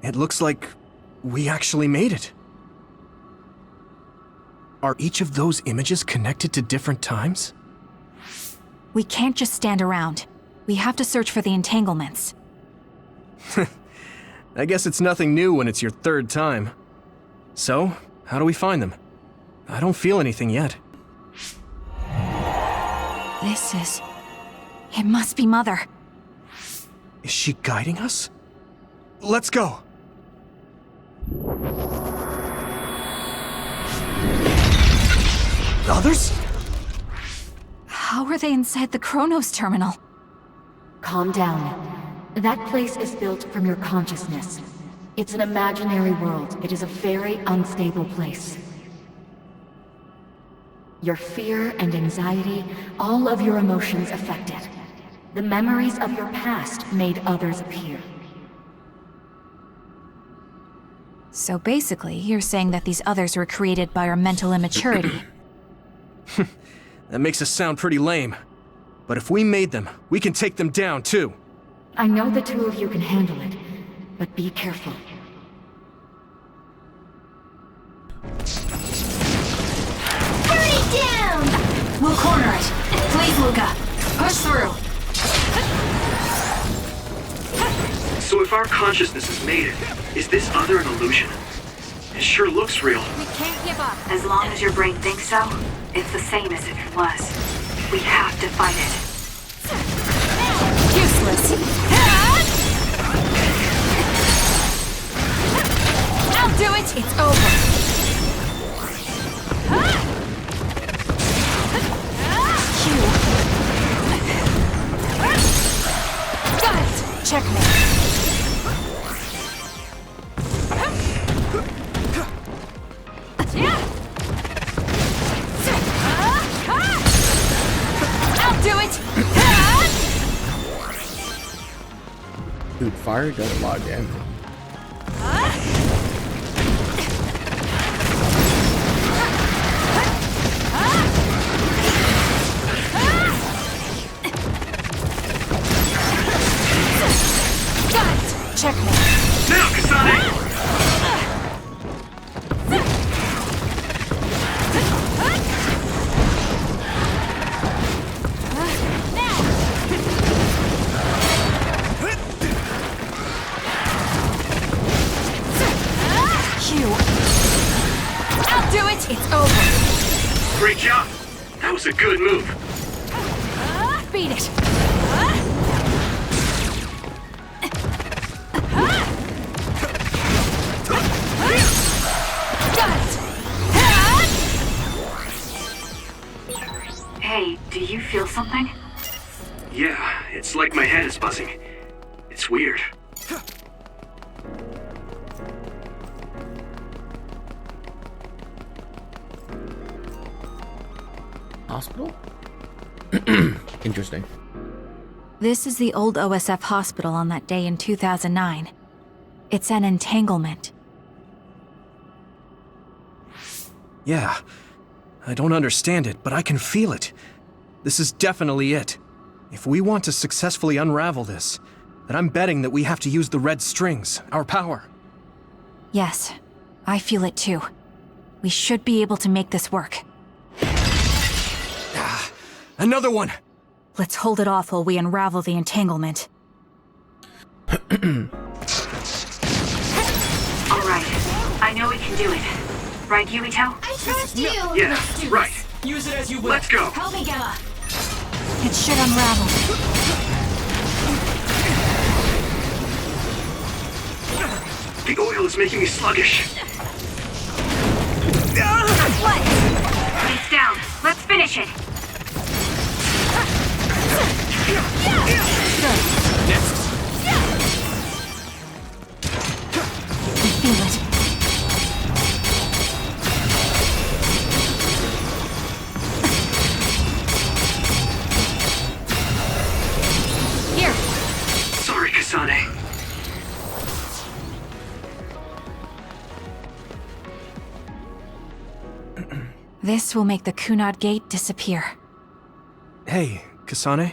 It looks like we actually made it. Are each of those images connected to different times? We can't just stand around. We have to search for the entanglements. I guess it's nothing new when it's your third time. So, how do we find them? I don't feel anything yet. It must be Mother. Is she guiding us? Let's go! Others? How are they inside the Chronos terminal? Calm down. That place is built from your consciousness. It's an imaginary world. It is a very unstable place. Your fear and anxiety, all of your emotions affected. The memories of your past made others appear. So basically, you're saying that these others were created by our mental immaturity. That makes us sound pretty lame. But if we made them, we can take them down too. I know the two of you can handle it, but be careful. Burn it down! We'll corner it. Please, Luca. Push through. So if our consciousness has made it, is this other an illusion? It sure looks real. We can't give up. As long as your brain thinks so, it's the same as if it was. We have to fight it. Useless. I'll do it. It's over. Got it. Checkmate. I'll do it. Dude, fire does a lot of damage. Got it. Checkmate. Now, Kasane! I'll do it! It's over! Great job! That was a good move. Beat it! Got it! Hey, do you feel something? Yeah, it's like my head is buzzing. It's weird. Hospital? Interesting. This is the old OSF hospital on that day in 2009. It's an entanglement. Yeah. I don't understand it, but I can feel it. This is definitely it. If we want to successfully unravel this, then I'm betting that we have to use the red strings, our power. Yes, I feel it too. We should be able to make this work. Another one! Let's hold it off while we unravel the entanglement. All right. I know we can do it. Right, Yumito? I trust you! Yeah, right. Use it as you will. Let's go! Help me, Gemma. It should unravel. The oil is making me sluggish. What? It's down. Let's finish it. Next. I feel it. Here. Sorry, Kasane. This will make the Kunad Gate disappear. Hey, Kasane.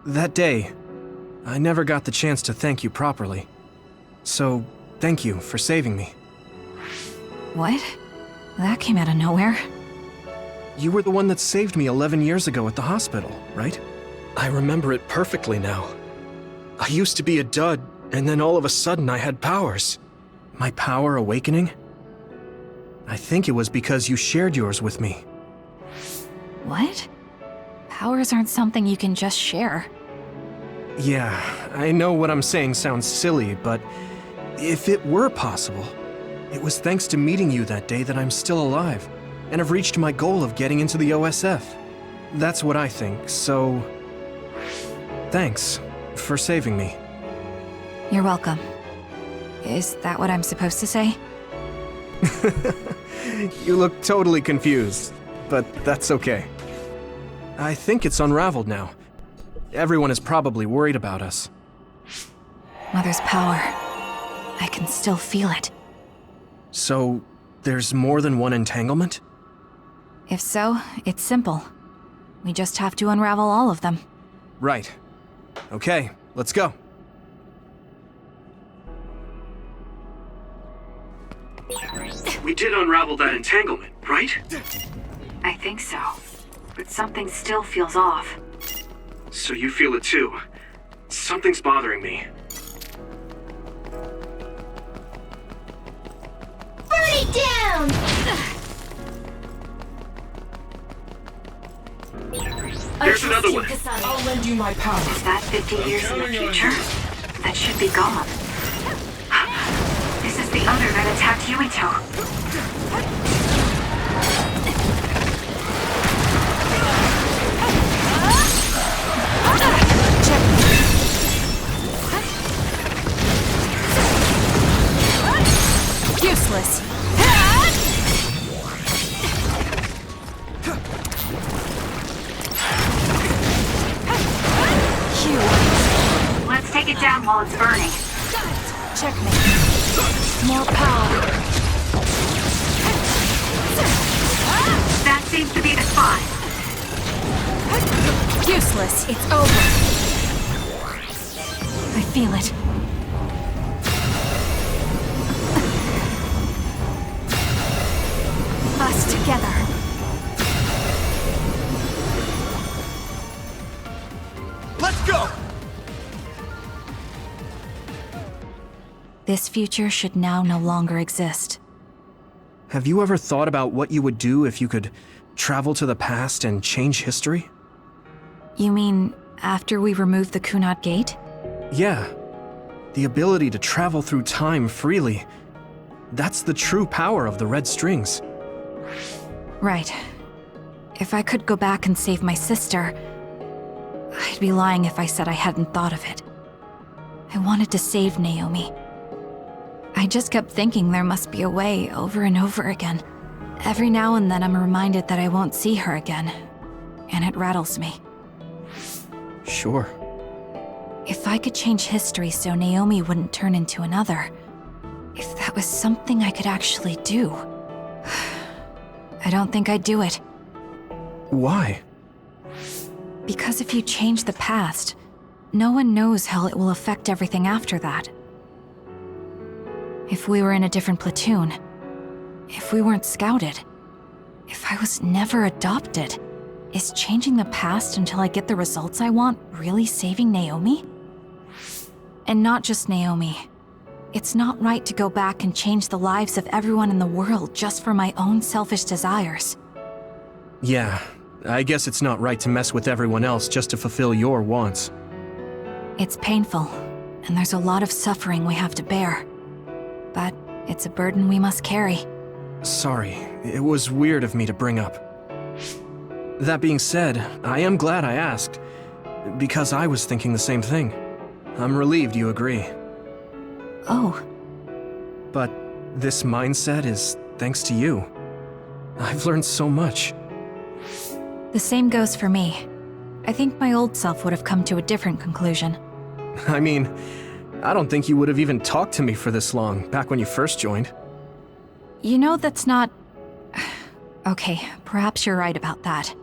That day, I never got the chance to thank you properly. So, Thank you for saving me. What? That came out of nowhere. You were the one that saved me 11 years ago at the hospital, right? I remember it perfectly now. I used to be a dud, and then all of a sudden I had powers. My power awakening? I think it was because you shared yours with me. What? Powers aren't something you can just share. Yeah, I know what I'm saying sounds silly, but if it were possible, it was thanks to meeting you that day that I'm still alive, and have reached my goal of getting into the OSF. That's what I think, so... Thanks for saving me. You're welcome. Is that what I'm supposed to say? You look totally confused, but that's okay. I think it's unraveled now. Everyone is probably worried about us. Mother's power. I can still feel it. So, there's more than one entanglement? If so, it's simple. We just have to unravel all of them. Right. Okay, let's go. We did unravel that entanglement, right? I think so. But something still feels off. So you feel it too. Something's bothering me. Burn it down! There's another one. I'll lend you my power. Is that 50 years in the future? That should be gone. This is the other that attacked Yuito. Useless. Let's take it down while it's burning. Checkmate. More power. That seems to be the spot. Useless. It's over. I feel it. Us together. Let's go! This future should now no longer exist. Have you ever thought about what you would do if you could travel to the past and change history? You mean after we remove the Kunad Gate? Yeah. The ability to travel through time freely. That's the true power of the red strings. Right. If I could go back and save my sister, I'd be lying if I said I hadn't thought of it. I wanted to save Naomi. I just kept thinking there must be a way over and over again. Every now and then I'm reminded that I won't see her again, and it rattles me. Sure. If I could change history so Naomi wouldn't turn into another, if that was something I could actually do, I don't think I'd do it. Why? Because if you change the past, no one knows how it will affect everything after that. If we were in a different platoon, if we weren't scouted, if I was never adopted, is changing the past until I get the results I want really saving Naomi? And not just Naomi. It's not right to go back and change the lives of everyone in the world just for my own selfish desires. Yeah, I guess it's not right to mess with everyone else just to fulfill your wants. It's painful, and there's a lot of suffering we have to bear. But it's a burden we must carry. Sorry, it was weird of me to bring up. That being said, I am glad I asked, because I was thinking the same thing. I'm relieved you agree. Oh, But this mindset is thanks to you. I've learned so much. the same goes for me. I think my old self would have come to a different conclusion. I mean, I don't think you would have even talked to me for this long, back when you first joined. You know, that's not... Okay, perhaps you're right about that.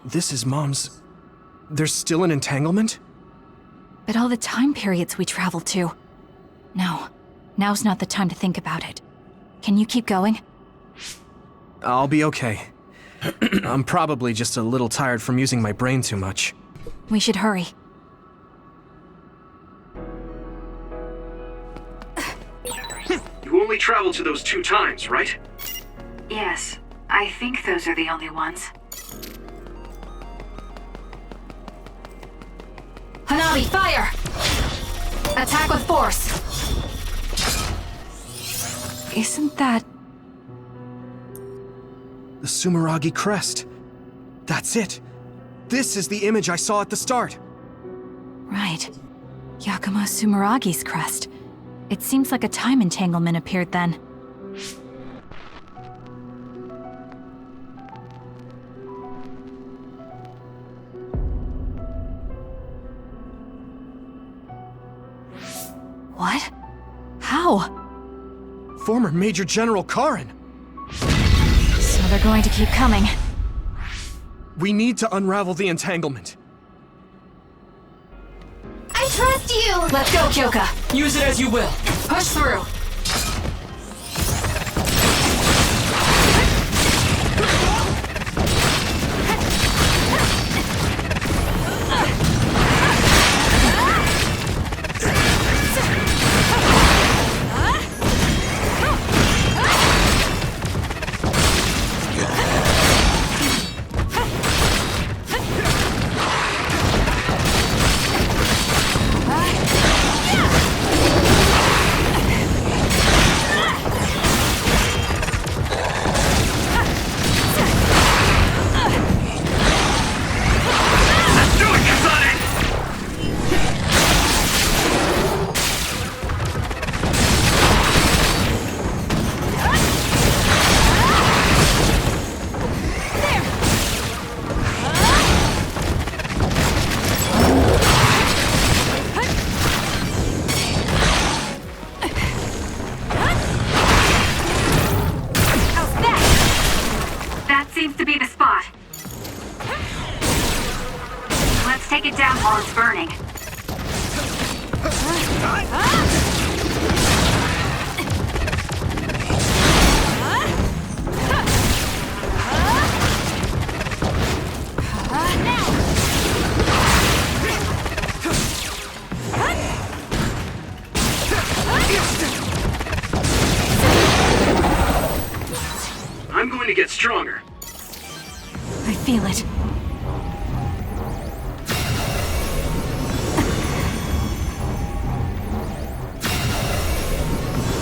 This is Mom's... There's still an entanglement? But all the time periods we travel to. No, now's not the time to think about it. Can you keep going? I'll be okay. I'm probably just a little tired from using my brain too much. We should hurry. You only traveled to those 2 times, right? Yes, I think those are the only ones. Hanabi, fire! Attack with force! Isn't that... The Sumeragi crest. That's it. This is the image I saw at the start. Right. Yakumo Sumeragi's crest. It seems like a time entanglement appeared then. What? How? Former Major General Karin. So they're going to keep coming. We need to unravel the entanglement. I trust you! Let's go, Kyoka! Use it as you will. Push through! Let's do it, Kasane! That seems to be the spot. Let's take it down while it's burning. I'm going to get stronger. I feel it.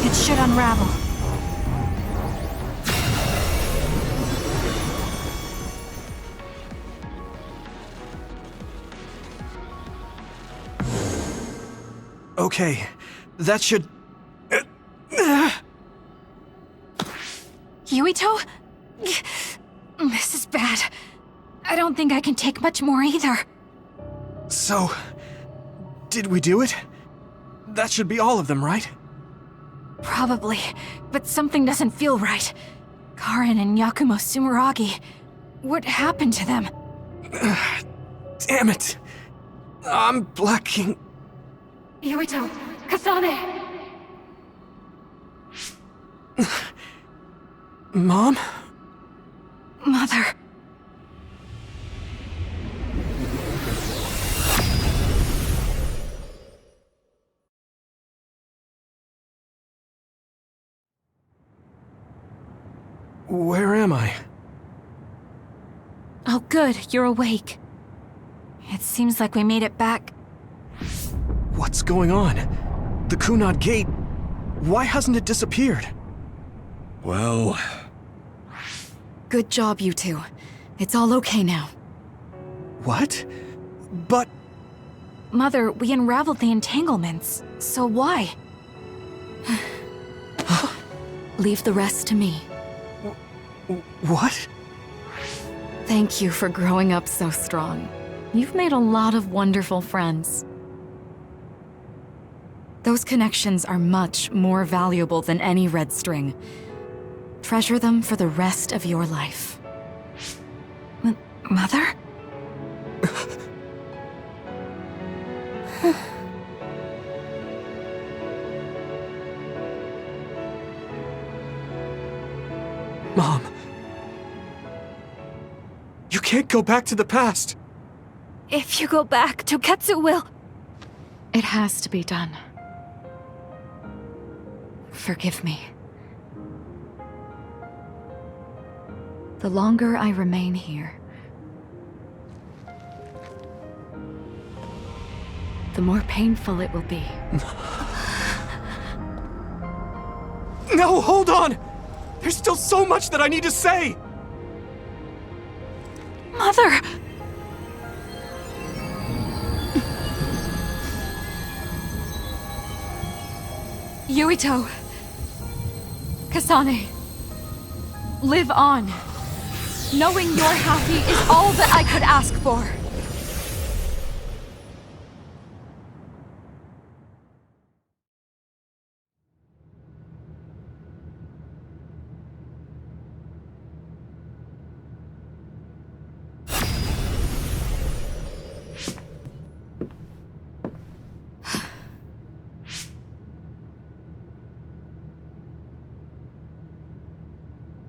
It should unravel. Okay, that should... Yuito? This is bad. I don't think I can take much more either. So... did we do it? That should be all of them, right? Probably, but something doesn't feel right. Karin and Yakumo Sumeragi. What happened to them? Damn it! I'm blacking... Yuito, Kasane! Mom? Mother. Where am I? Oh good, you're awake. It seems like we made it back. What's going on? The Kunad Gate... why hasn't it disappeared? Well, Good job, you two. It's all okay now. What? But... Mother, we unraveled the entanglements, so why? Leave the rest to me. what? Thank you for growing up so strong. You've made a lot of wonderful friends. Those connections are much more valuable than any red string. Treasure them for the rest of your life. Mother? You can't go back to the past! If you go back, Toketsu will... It has to be done. Forgive me. The longer I remain here, the more painful it will be. No, hold on! There's still so much that I need to say! Mother! Yuito! Kasane! Live on! Knowing you're happy is all that I could ask for!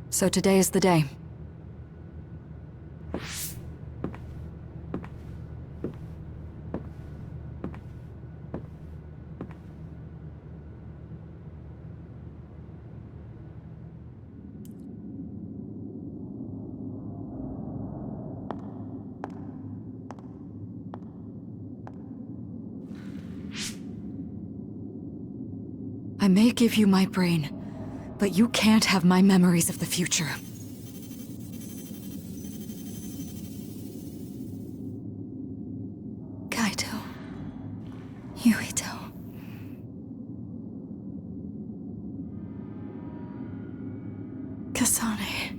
So today is the day. I may give you my brain, but you can't have my memories of the future. Kaito. Yuito. Kasane.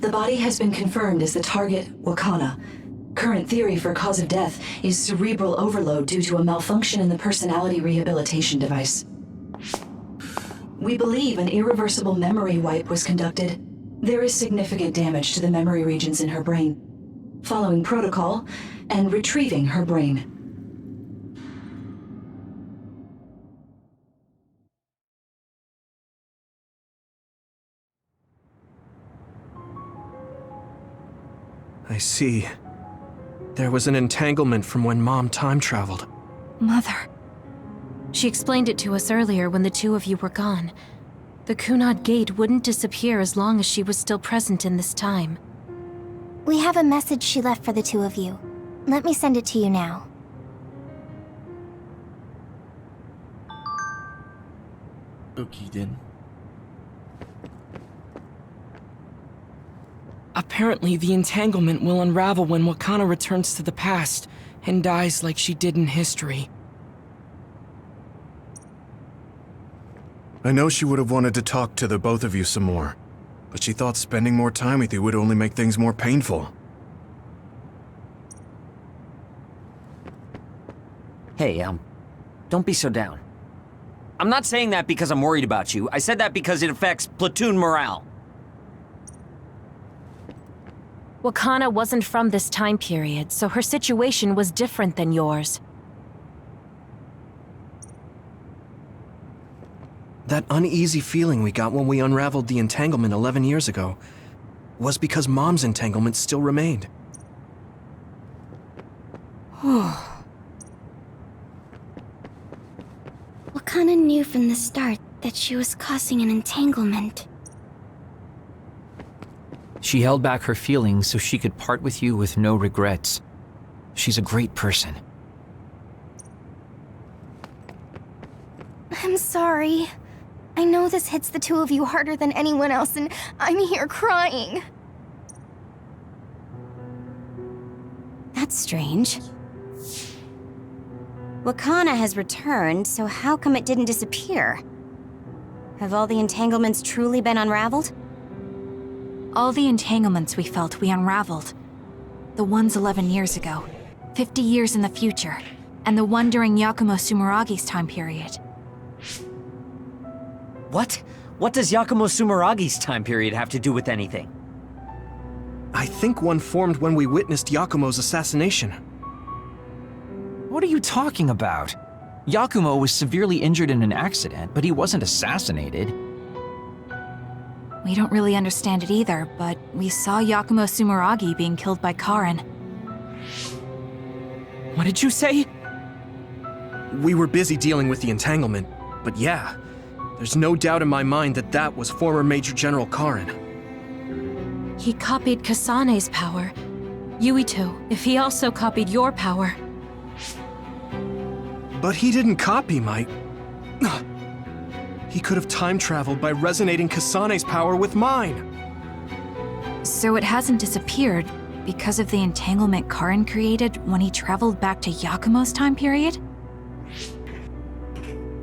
The body has been confirmed as the target, Wakana. Current theory for cause of death is cerebral overload due to a malfunction in the personality rehabilitation device. We believe an irreversible memory wipe was conducted. There is significant damage to the memory regions in her brain. Following protocol and retrieving her brain. I see. There was an entanglement from when Mom time traveled. Mother. She explained it to us earlier when the two of you were gone. The Kunad Gate wouldn't disappear as long as she was still present in this time. We have a message she left for the two of you. Let me send it to you now. Okay then. Apparently, the entanglement will unravel when Wakana returns to the past and dies like she did in history. I know she would have wanted to talk to the both of you some more, but she thought spending more time with you would only make things more painful. Hey, don't be so down. I'm not saying that because I'm worried about you. I said that because it affects platoon morale. Wakana wasn't from this time period, so her situation was different than yours. That uneasy feeling we got when we unraveled the entanglement 11 years ago was because Mom's entanglement still remained. Wakana knew from the start that she was causing an entanglement. She held back her feelings so she could part with you with no regrets. She's a great person. I'm sorry. I know this hits the two of you harder than anyone else, and I'm here crying. That's strange. Wakana has returned, so how come it didn't disappear? Have all the entanglements truly been unraveled? All the entanglements we felt we unraveled. The ones 11 years ago, 50 years in the future, and the one during Yakumo Sumeragi's time period. What? What does Yakumo Sumeragi's time period have to do with anything? I think one formed when we witnessed Yakumo's assassination. What are you talking about? Yakumo was severely injured in an accident, but he wasn't assassinated. We don't really understand it either, but we saw Yakumo Sumeragi being killed by Karin. What did you say? We were busy dealing with the entanglement, but yeah, there's no doubt in my mind that that was former Major General Karin. He copied Kasane's power. Yuito, if he also copied your power. But he didn't copy my... He could have time-traveled by resonating Kasane's power with mine. So it hasn't disappeared because of the entanglement Karin created when he traveled back to Yakumo's time period?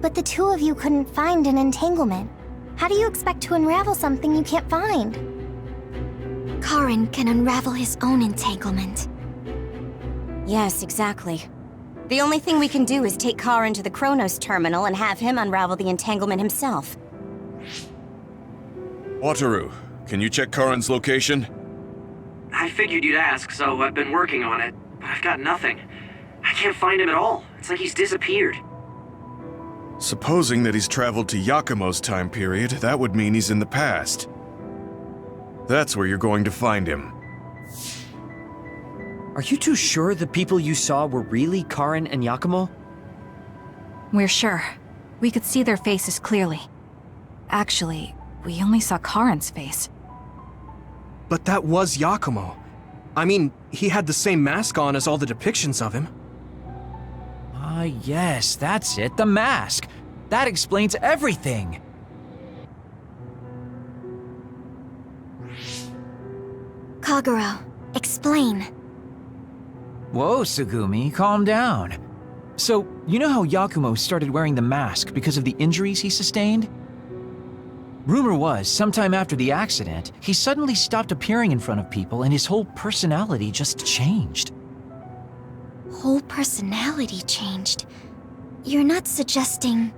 But the two of you couldn't find an entanglement. How do you expect to unravel something you can't find? Karin can unravel his own entanglement. Yes, exactly. The only thing we can do is take Karin to the Chronos terminal and have him unravel the entanglement himself. Wataru, can you check Karin's location? I figured you'd ask, so I've been working on it, but I've got nothing. I can't find him at all. It's like he's disappeared. Supposing that he's traveled to Yakumo's time period, that would mean he's in the past. That's where you're going to find him. Are you too sure the people you saw were really Karin and Yakumo? We're sure. We could see their faces clearly. Actually, we only saw Karin's face. But that was Yakumo. I mean, he had the same mask on as all the depictions of him. Ah, yes, that's it, the mask. That explains everything. Kagero, explain. Whoa, Tsugumi, calm down. So, you know how Yakumo started wearing the mask because of the injuries he sustained? Rumor was, sometime after the accident, he suddenly stopped appearing in front of people and his whole personality just changed. Whole personality changed? You're not suggesting...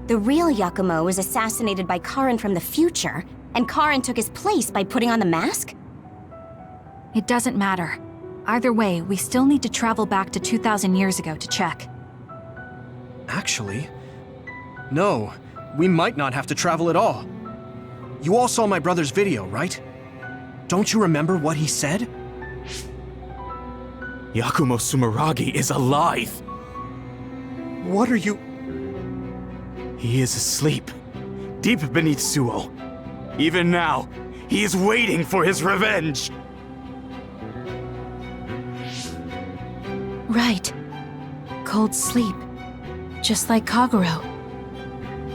The real Yakumo was assassinated by Karin from the future, and Karin took his place by putting on the mask? It doesn't matter. Either way, we still need to travel back to 2,000 years ago to check. Actually, no. We might not have to travel at all. You all saw my brother's video, right? Don't you remember what he said? Yakumo Sumeragi is alive! What are you... He is asleep, deep beneath Suo. Even now, he is waiting for his revenge! Right. Cold sleep. Just like Kagero.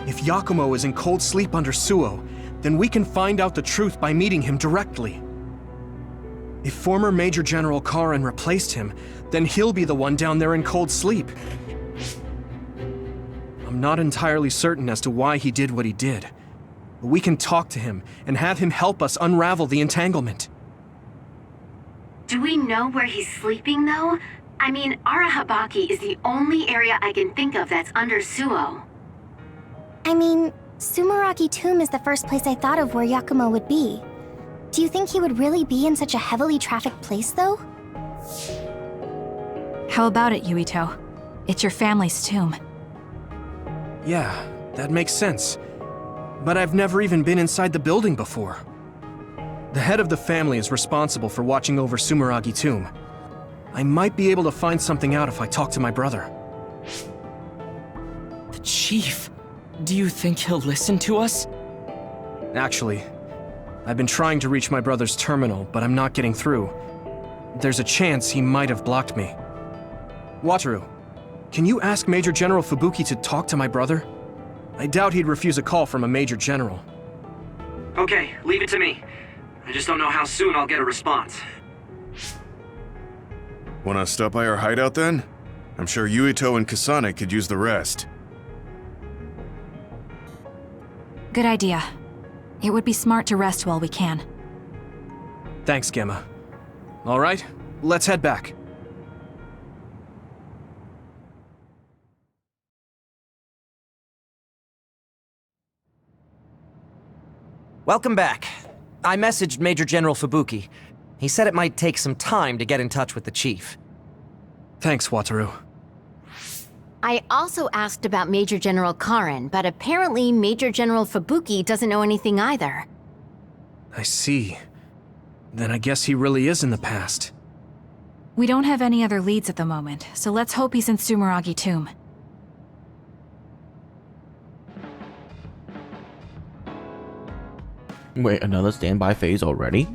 If Yakumo is in cold sleep under Suo, then we can find out the truth by meeting him directly. If former Major General Karin replaced him, then he'll be the one down there in cold sleep. I'm not entirely certain as to why he did what he did, but we can talk to him and have him help us unravel the entanglement. Do we know where he's sleeping, though? I mean, Arahabaki is the only area I can think of that's under Suo. I mean, Sumeragi Tomb is the first place I thought of where Yakumo would be. Do you think he would really be in such a heavily trafficked place, though? How about it, Yuito? It's your family's tomb. Yeah, that makes sense. But I've never even been inside the building before. The head of the family is responsible for watching over Sumeragi Tomb. I might be able to find something out if I talk to my brother. The chief. Do you think he'll listen to us? Actually, I've been trying to reach my brother's terminal, but I'm not getting through. There's a chance he might have blocked me. Wataru, can you ask Major General Fubuki to talk to my brother? I doubt he'd refuse a call from a Major General. Okay, leave it to me. I just don't know how soon I'll get a response. Wanna stop by our hideout then? I'm sure Yuito and Kasane could use the rest. Good idea. It would be smart to rest while we can. Thanks, Gemma. All right, let's head back. Welcome back. I messaged Major General Fubuki. He said it might take some time to get in touch with the chief. Thanks, Wataru. I also asked about Major General Karin, but apparently Major General Fubuki doesn't know anything either. I see. Then I guess he really is in the past. We don't have any other leads at the moment, so let's hope he's in Sumeragi Tomb. Wait, another standby phase already?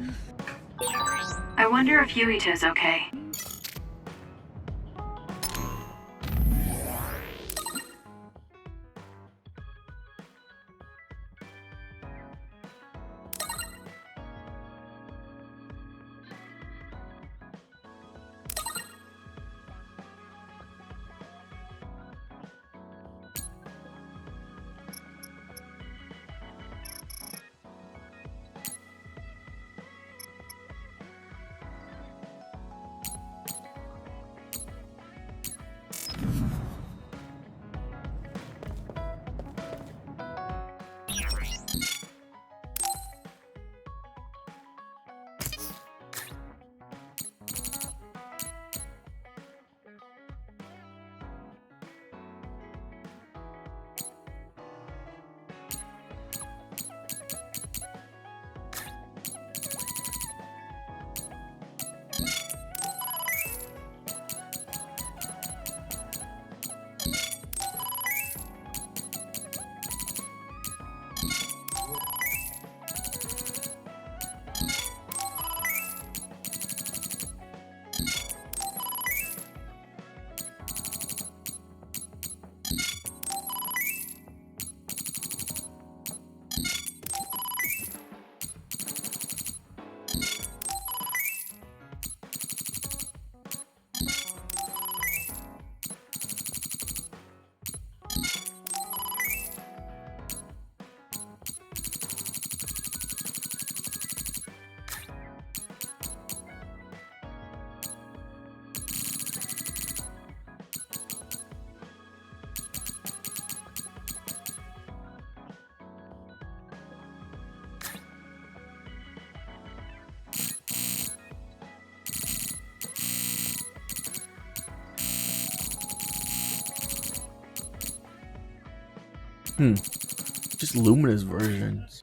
I wonder if Yuito's okay. Just luminous versions.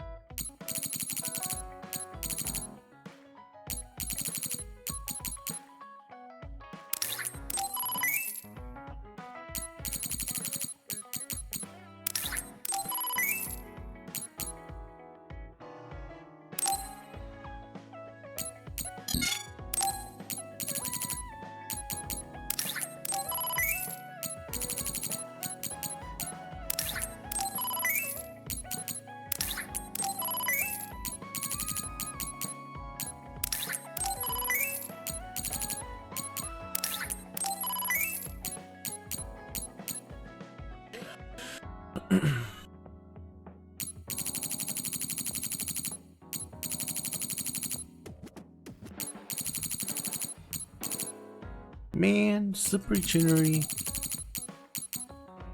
Man, slippery chinnery.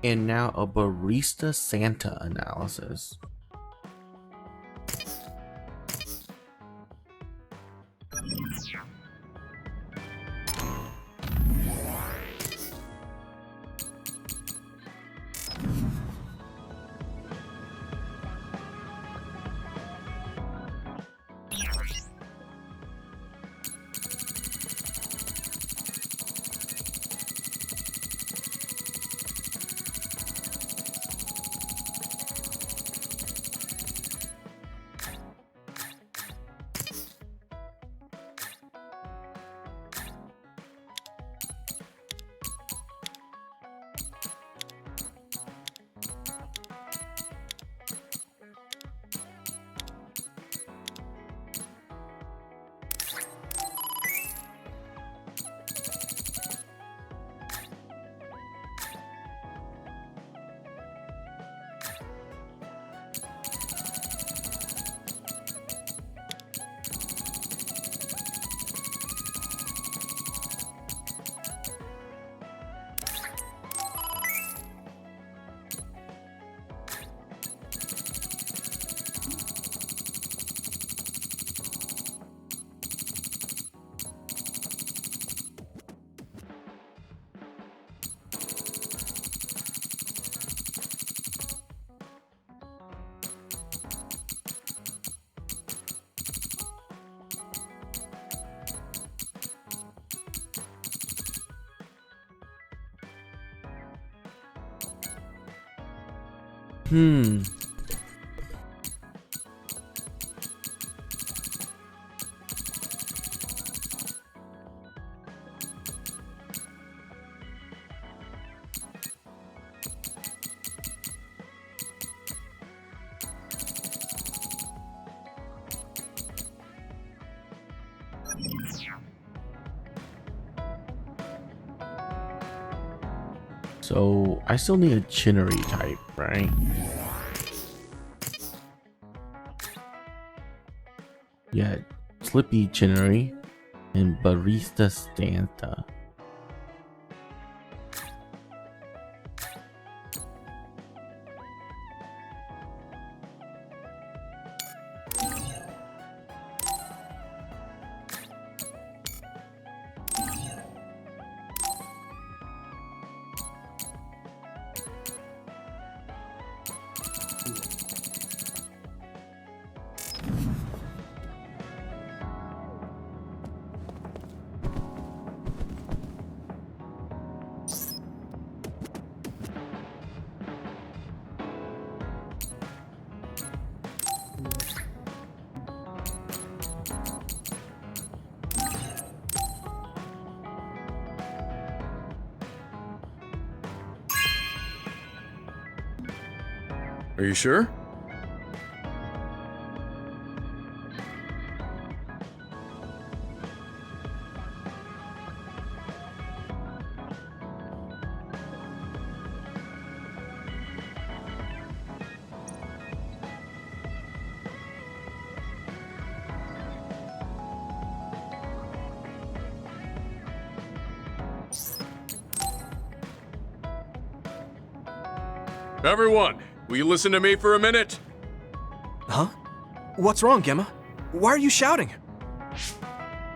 And now a barista Santa analysis. So I still need a Chinnery type, right? Yeah, Slippy Chinnery and Barista Santa. Are you sure? Everyone, will you listen to me for a minute? Huh? What's wrong, Gemma? Why are you shouting?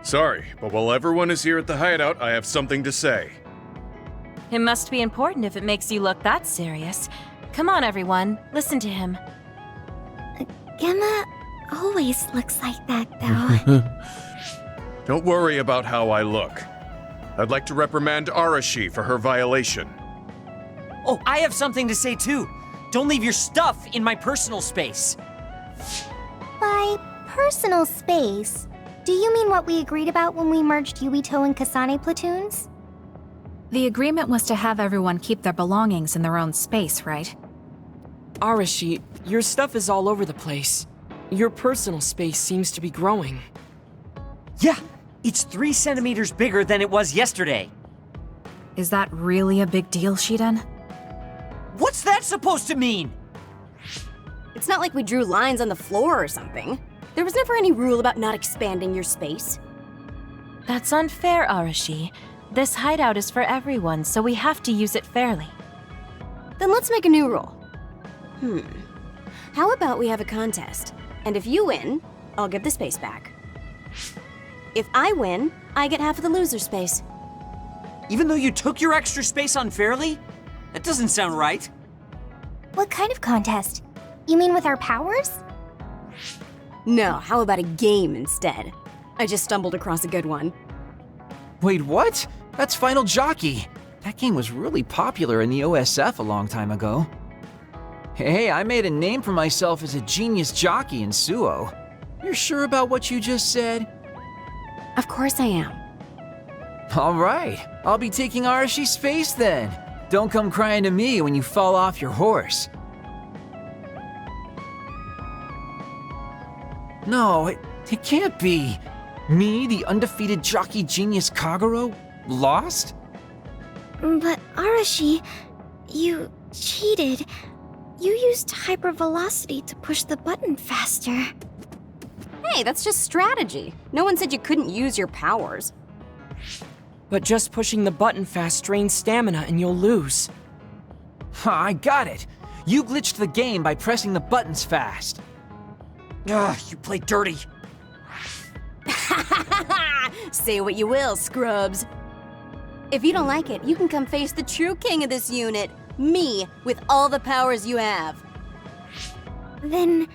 Sorry, but while everyone is here at the hideout, I have something to say. It must be important if it makes you look that serious. Come on, everyone. Listen to him. Gemma always looks like that, though. Don't worry about how I look. I'd like to reprimand Arashi for her violation. Oh, I have something to say too. Don't leave your stuff in my personal space. By personal space, do you mean what we agreed about when we merged Yuito and Kasane platoons? The agreement was to have everyone keep their belongings in their own space, right? Arashi, your stuff is all over the place. Your personal space seems to be growing. Yeah, it's 3 centimeters bigger than it was yesterday. Is that really a big deal, Shiden? What's that supposed to mean? It's not like we drew lines on the floor or something. There was never any rule about not expanding your space. That's unfair, Arashi. This hideout is for everyone, so we have to use it fairly. Then let's make a new rule. How about we have a contest? And if you win, I'll get the space back. If I win, I get half of the loser space. Even though you took your extra space unfairly? That doesn't sound right. What kind of contest? You mean with our powers? No, how about a game instead? I just stumbled across a good one. Wait, what? That's Final Jockey. That game was really popular in the OSF a long time ago. Hey, I made a name for myself as a genius jockey in Suo. You're sure about what you just said? Of course I am. All right, I'll be taking Arashi's space then. Don't come crying to me when you fall off your horse. No, it can't be. Me, the undefeated jockey genius Kagero, lost? But Arashi, you cheated. You used hypervelocity to push the button faster. Hey, that's just strategy. No one said you couldn't use your powers. But just pushing the button fast drains stamina and you'll lose. I got it. You glitched the game by pressing the buttons fast. Ugh, you play dirty. Say what you will, scrubs. If you don't like it, you can come face the true king of this unit. Me, with all the powers you have. Then,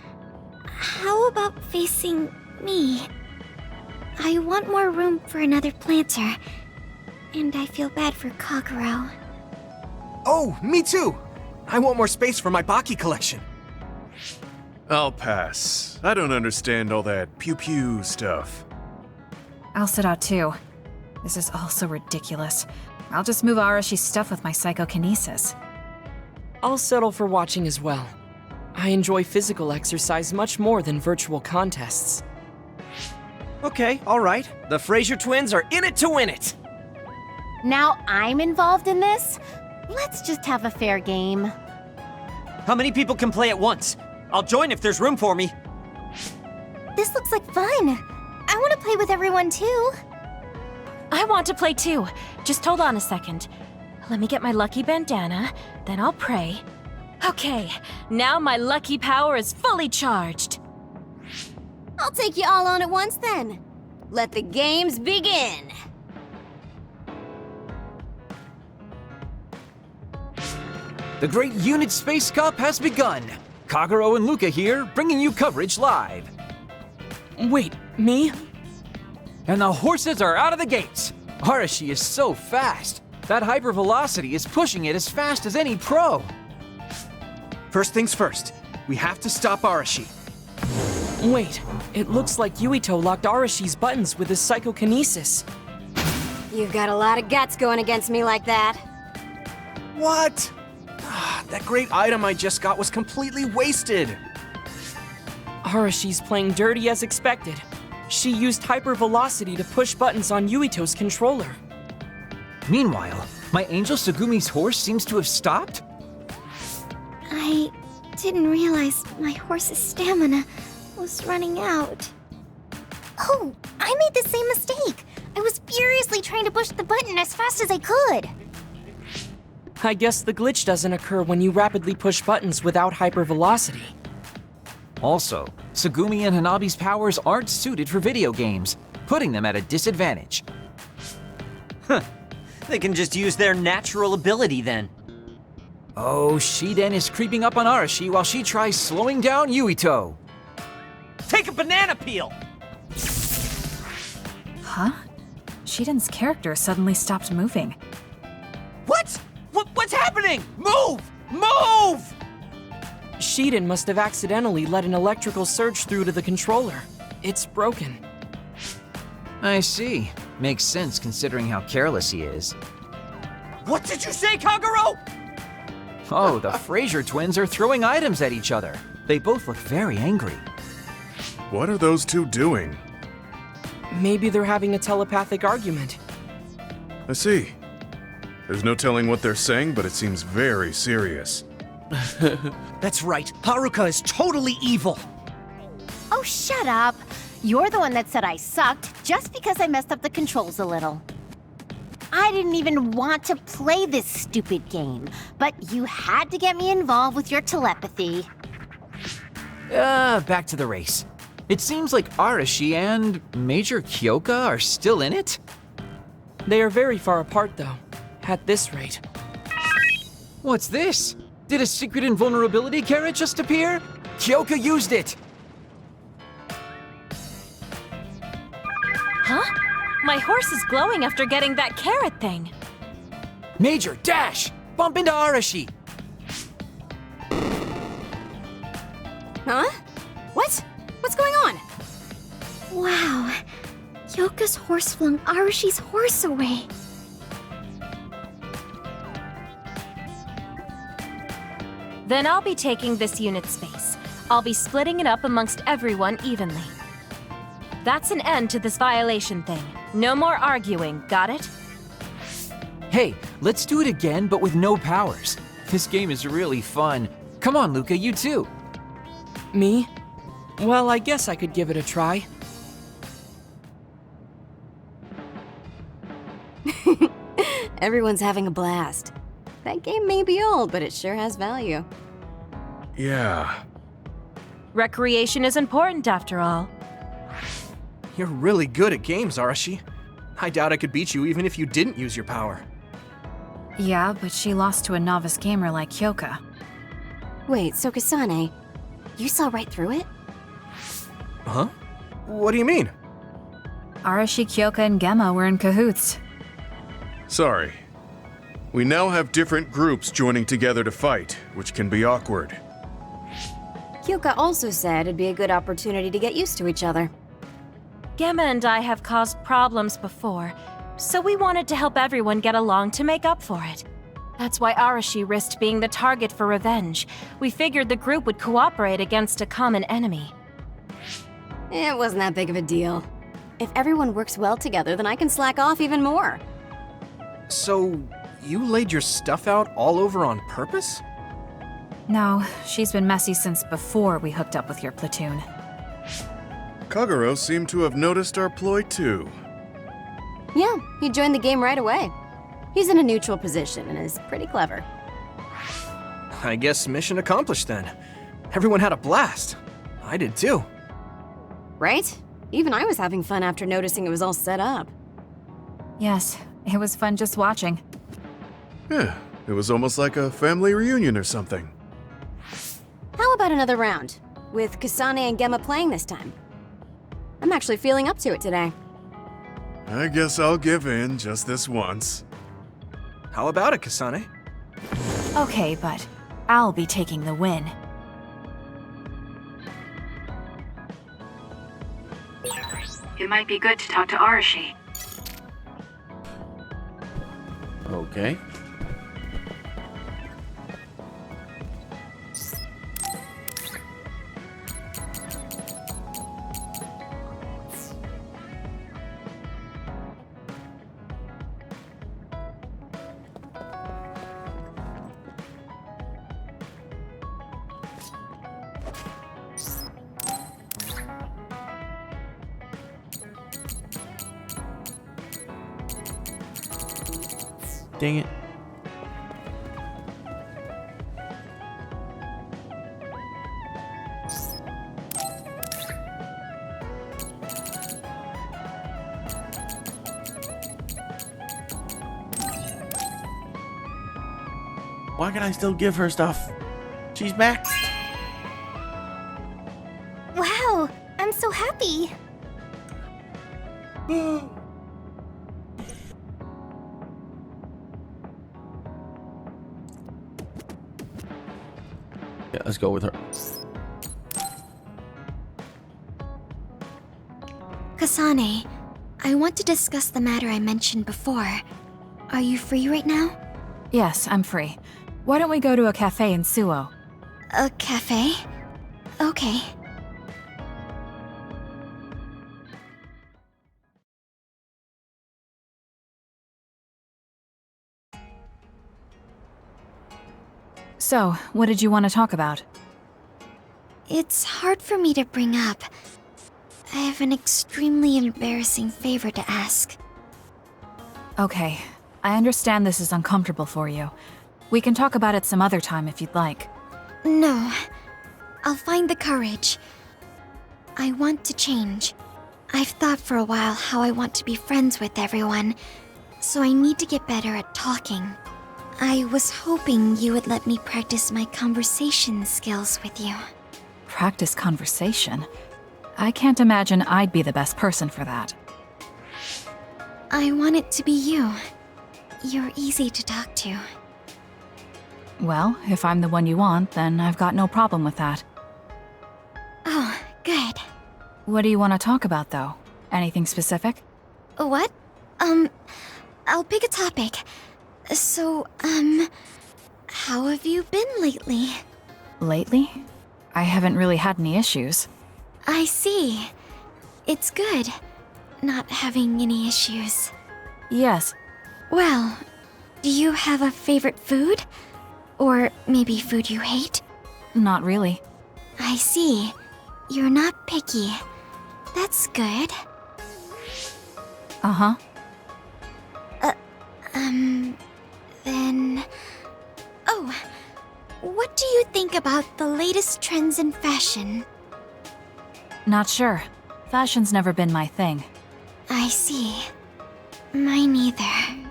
how about facing me? I want more room for another planter. And I feel bad for Kagero. Oh, me too! I want more space for my Baki collection. I'll pass. I don't understand all that pew-pew stuff. I'll sit out too. This is all so ridiculous. I'll just move Arashi's stuff with my psychokinesis. I'll settle for watching as well. I enjoy physical exercise much more than virtual contests. Okay, alright. The Fraser twins are in it to win it! Now I'm involved in this? Let's just have a fair game. How many people can play at once? I'll join if there's room for me. This looks like fun. I want to play with everyone too. I want to play too. Just hold on a second. Let me get my lucky bandana, then I'll pray. Okay, now my lucky power is fully charged. I'll take you all on at once then. Let the games begin. The Great Unit Space Cup has begun. Kagero and Luca here, bringing you coverage live. Wait, me? And the horses are out of the gates. Arashi is so fast. That hypervelocity is pushing it as fast as any pro. First things first, we have to stop Arashi. Wait, it looks like Yuito locked Arashi's buttons with his psychokinesis. You've got a lot of guts going against me like that. What? That great item I just got was completely wasted. Arashi's playing dirty as expected. She used hypervelocity to push buttons on Yuito's controller. Meanwhile, my angel Sugumi's horse seems to have stopped? I didn't realize my horse's stamina was running out. Oh, I made the same mistake. I was furiously trying to push the button as fast as I could. I guess the glitch doesn't occur when you rapidly push buttons without hypervelocity. Also, Sugumi and Hanabi's powers aren't suited for video games, putting them at a disadvantage. Huh. They can just use their natural ability then. Oh, Shiden is creeping up on Arashi while she tries slowing down Yuito. Take a banana peel! Huh? Shiden's character suddenly stopped moving. What? What's happening? Move! Move! Shiden must have accidentally let an electrical surge through to the controller. It's broken. I see. Makes sense considering how careless he is. What did you say, Kagero? Oh, the Fraser twins are throwing items at each other. They both look very angry. What are those two doing? Maybe they're having a telepathic argument. I see. There's no telling what they're saying, but it seems very serious. That's right. Haruka is totally evil. Oh, shut up. You're the one that said I sucked just because I messed up the controls a little. I didn't even want to play this stupid game, but you had to get me involved with your telepathy. Back to the race. It seems like Arashi and Major Kyoka are still in it? They are very far apart, though. At this rate. What's this? Did a secret invulnerability carrot just appear? Kyoka used it! Huh? My horse is glowing after getting that carrot thing. Major, dash! Bump into Arashi! Huh? What? What's going on? Wow. Kyoka's horse flung Arashi's horse away. Then I'll be taking this unit space. I'll be splitting it up amongst everyone evenly. That's an end to this violation thing. No more arguing, got it? Hey, let's do it again, but with no powers. This game is really fun. Come on, Luca, you too. Me? Well, I guess I could give it a try. Everyone's having a blast. That game may be old, but it sure has value. Yeah. Recreation is important after all. You're really good at games, Arashi. I doubt I could beat you even if you didn't use your power. Yeah, but she lost to a novice gamer like Kyoka. Wait, so Kasane, you saw right through it? Huh? What do you mean? Arashi, Kyoka, and Gemma were in cahoots. Sorry. We now have different groups joining together to fight, which can be awkward. Kyuka also said it'd be a good opportunity to get used to each other. Gemma and I have caused problems before, so we wanted to help everyone get along to make up for it. That's why Arashi risked being the target for revenge. We figured the group would cooperate against a common enemy. It wasn't that big of a deal. If everyone works well together, then I can slack off even more. So, you laid your stuff out all over on purpose? No, she's been messy since before we hooked up with your platoon. Kagero seemed to have noticed our ploy too. Yeah, he joined the game right away. He's in a neutral position and is pretty clever. I guess mission accomplished then. Everyone had a blast. I did too. Right? Even I was having fun after noticing it was all set up. Yes, it was fun just watching. Yeah, it was almost like a family reunion or something. How about another round? With Kasane and Gemma playing this time. I'm actually feeling up to it today. I guess I'll give in just this once. How about it, Kasane? Okay, but I'll be taking the win. It might be good to talk to Arashi. Okay. Dang it. Why can I still give her stuff? She's back. Wow, I'm so happy. Yeah, let's go with her. Kasane, I want to discuss the matter I mentioned before. Are you free right now? Yes, I'm free. Why don't we go to a cafe in Suo? A cafe? Okay. So, what did you want to talk about? It's hard for me to bring up. I have an extremely embarrassing favor to ask. Okay, I understand this is uncomfortable for you. We can talk about it some other time if you'd like. No. I'll find the courage. I want to change. I've thought for a while how I want to be friends with everyone, so I need to get better at talking. I was hoping you would let me practice my conversation skills with you. Practice conversation? I can't imagine I'd be the best person for that. I want it to be you. You're easy to talk to. Well, if I'm the one you want, then I've got no problem with that. Oh, good. What do you want to talk about, though? Anything specific? What? I'll pick a topic. So, how have you been lately? Lately? I haven't really had any issues. I see. It's good, not having any issues. Yes. Well, do you have a favorite food? Or maybe food you hate? Not really. I see. You're not picky. That's good. Uh-huh. Then... Oh, what do you think about the latest trends in fashion? Not sure. Fashion's never been my thing. I see. Mine either.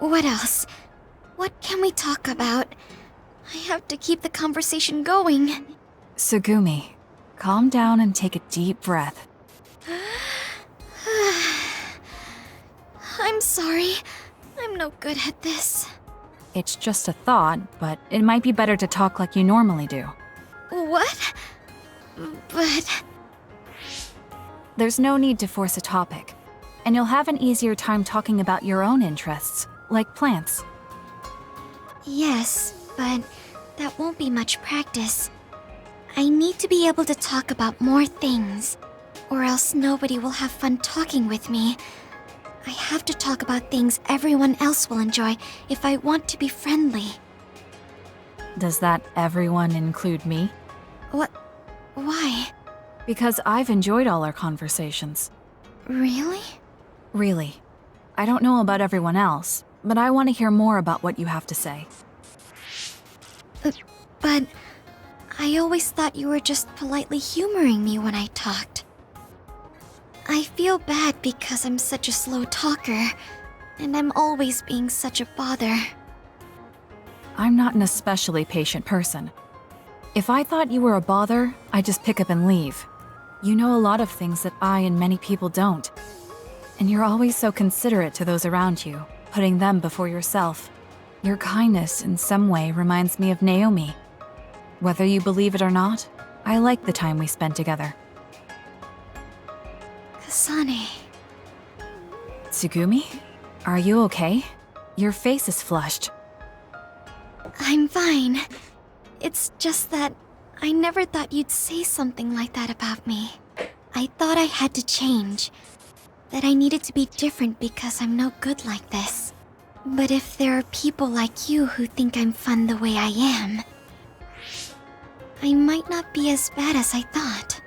What else? What can we talk about? I have to keep the conversation going. Sugumi, calm down and take a deep breath. I'm sorry. I'm no good at this. It's just a thought, but it might be better to talk like you normally do. What? But... There's no need to force a topic, and you'll have an easier time talking about your own interests, like plants. Yes, but that won't be much practice. I need to be able to talk about more things, or else nobody will have fun talking with me. I have to talk about things everyone else will enjoy if I want to be friendly. Does that everyone include me? What? Why? Because I've enjoyed all our conversations. Really? Really. I don't know about everyone else, but I want to hear more about what you have to say. But I always thought you were just politely humoring me when I talked. I feel bad because I'm such a slow talker, and I'm always being such a bother. I'm not an especially patient person. If I thought you were a bother, I'd just pick up and leave. You know a lot of things that I and many people don't. And you're always so considerate to those around you, putting them before yourself. Your kindness in some way reminds me of Naomi. Whether you believe it or not, I like the time we spent together. Kasane. Tsugumi? Are you okay? Your face is flushed. I'm fine. It's just that I never thought you'd say something like that about me. I thought I had to change. That I needed to be different because I'm no good like this. But if there are people like you who think I'm fun the way I am, I might not be as bad as I thought.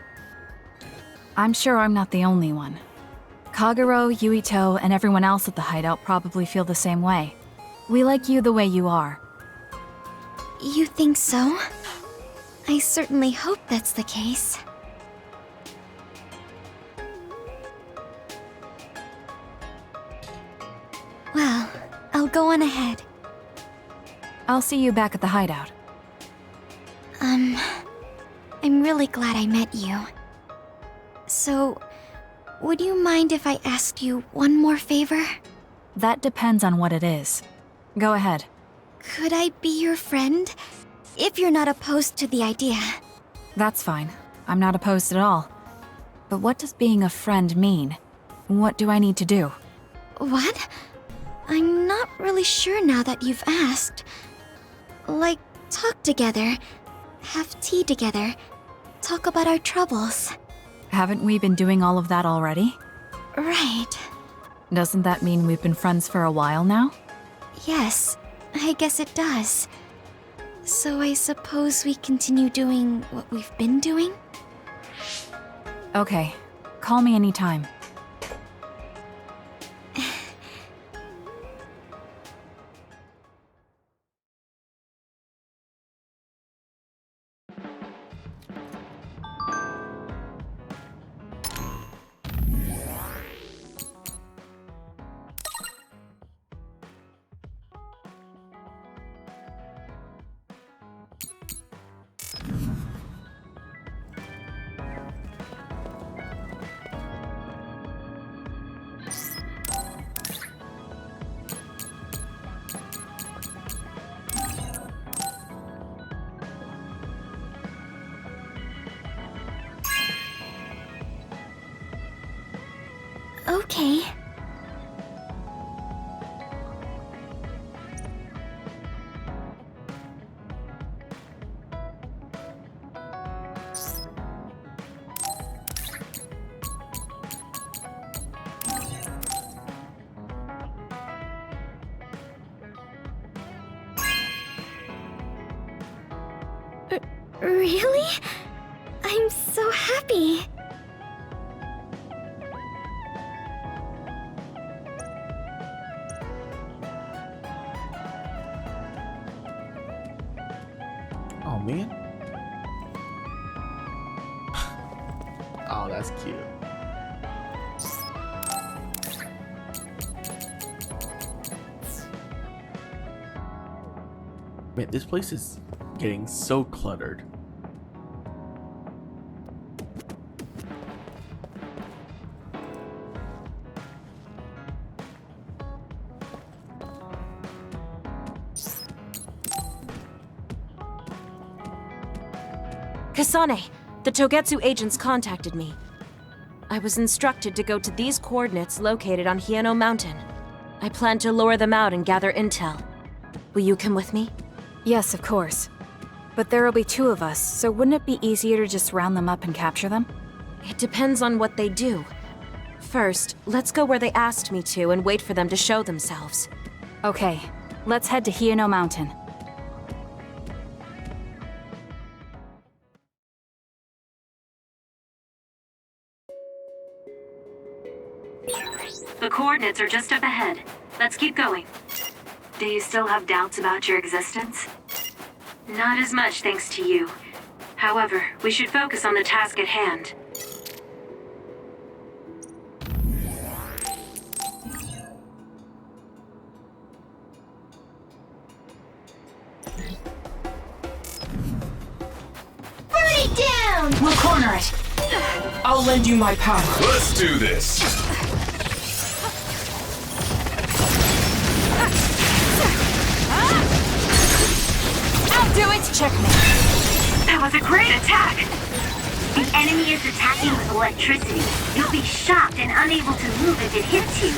I'm sure I'm not the only one. Kagero, Yuito, and everyone else at the hideout probably feel the same way. We like you the way you are. You think so? I certainly hope that's the case. Well, I'll go on ahead. I'll see you back at the hideout. I'm really glad I met you. So, would you mind if I asked you one more favor? That depends on what it is. Go ahead. Could I be your friend? If you're not opposed to the idea. That's fine. I'm not opposed at all. But what does being a friend mean? What do I need to do? What? I'm not really sure now that you've asked. Like, talk together, have tea together, talk about our troubles. Haven't we been doing all of that already? Right. Doesn't that mean we've been friends for a while now? Yes, I guess it does. So I suppose we continue doing what we've been doing? Okay. Call me anytime. Okay. Really? I'm so happy. Oh man. Oh, that's cute. Man, this place is getting so cluttered. Kasane, the Togetsu agents contacted me. I was instructed to go to these coordinates located on Hieno Mountain. I plan to lure them out and gather intel. Will you come with me? Yes, of course. But there will be 2 of us, so wouldn't it be easier to just round them up and capture them? It depends on what they do. First, let's go where they asked me to and wait for them to show themselves. Okay, let's head to Hieno Mountain. The coordinates are just up ahead. Let's keep going. Do you still have doubts about your existence? Not as much thanks to you. However, we should focus on the task at hand. Burn it down! We'll corner it. I'll lend you my power. Let's do this. I'll do it! Checkmate. That was a great attack! The enemy is attacking with electricity. You'll be shocked and unable to move if it hits you.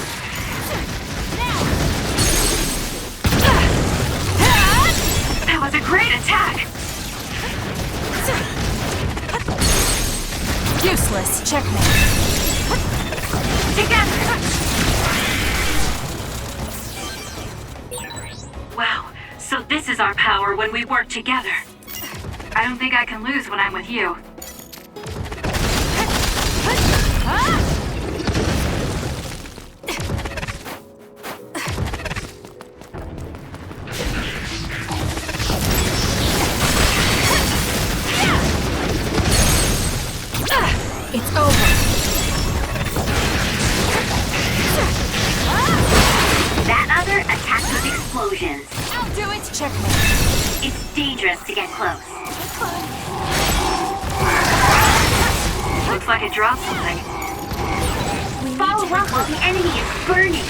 That was a great attack! Useless. Checkmate. Together! Wow, so this is our power when we work together. I don't think I can lose when I'm with you. It's over. That other attacks with explosions. I'll do it. Checkmate. It's dangerous to get close. Looks like it dropped something. Follow up while the enemy is burning.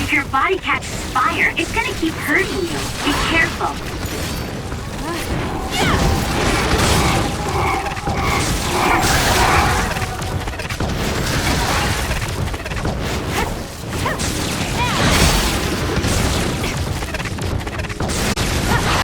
If your body catches fire, it's gonna keep hurting you. Be careful.